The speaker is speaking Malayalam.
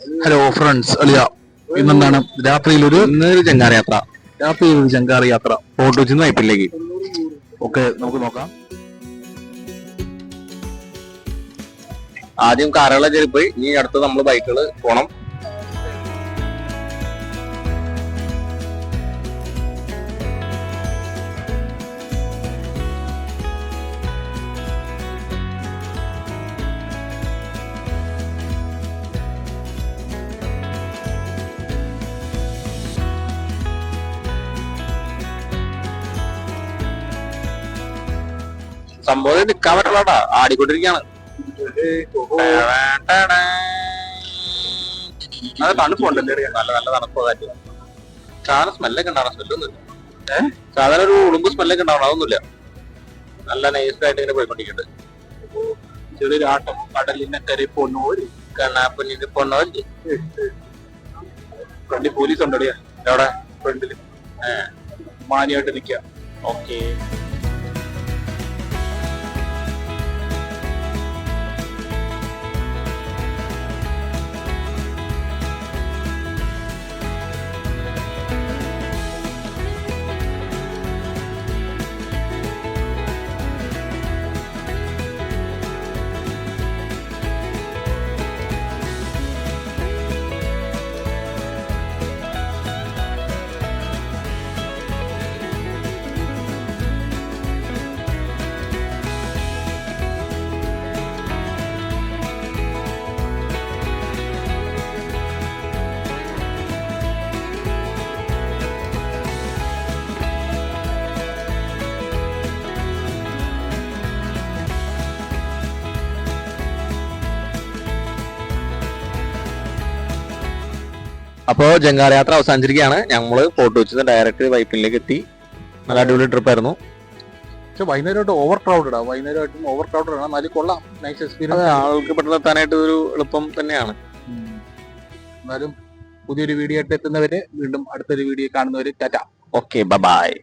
ഹലോ ഫ്രണ്ട്സ്, അളിയ ഇന്നെന്താണ് രാത്രിയിലൊരു ചെങ്കാര യാത്ര ഫോർട്ട് കൊച്ചിയിൽ നിന്ന് വൈപ്പിലേക്ക്. ഓക്കെ, നമുക്ക് നോക്കാം. ആദ്യം കാറുകളെ കയറി പോയി, ഇനി അടുത്ത് നമ്മൾ ബൈക്കുകൾ പോണം. സംഭവം നിക്കാൻ പറ്റുള്ളട്ടാ, ആടിക്കൊണ്ടിരിക്കാണ്. അത് തണുപ്പുണ്ടല്ലേ, നല്ല നല്ല തണുപ്പ് കാറ്റ്. സാധാരണ സ്മെല്ലൊക്കെ ഉണ്ടാവണം, സ്മെല്ലൊന്നുമില്ല. സാധാരണ ഒരു ഉളുമ്പ് സ്മെല്ലൊക്കെ ഉണ്ടാവണം, അതൊന്നുമില്ല. നല്ല നൈസായിട്ട് ഇങ്ങനെ പോയിക്കൊണ്ടിരിക്കുന്നുണ്ട്. ചെറിയൊരു ആട്ടം. കടലിനെ കരി പൊന്നോര് കണ്ണാപ്പൊന്നിന് പൊന്നോര്. ഫ്രണ്ടിൽ പോലീസ് ഉണ്ടടിയാ, എവിടെ ഫ്രണ്ടില് മാനിയായിട്ട് നിൽക്കുക. ഓക്കെ, അപ്പോ ജങ്കാർ യാത്ര അവസാനിച്ചിരിക്കുകയാണ്. ഞങ്ങള് ഫോർട്ട് കൊച്ചിയിൽ നിന്ന് ഡയറക്റ്റ് വൈപ്പിനിലേക്ക് എത്തി. നല്ല അടിപൊളി ട്രിപ്പ് ആയിരുന്നു. പക്ഷെ വൈകുന്നേരമായിട്ട് ഓവർ ക്രൗഡഡ് ആണ്. വൈകുന്നേരമായിട്ടും ഓവർ ക്രൗഡഡ് ആണ്. എന്നാലും കൊള്ളാം, നൈസ് എക്സ്പീരിയൻസ്. ആൾക്ക് പെട്ടെന്ന് എത്താനായിട്ട് ഒരു എളുപ്പം തന്നെയാണ്. എന്നാലും പുതിയൊരു വീഡിയോ ആയിട്ട് എത്തുന്നവരെ വീണ്ടും അടുത്തൊരു വീഡിയോ കാണുന്നവര് ടാറ്റ. Okay, by.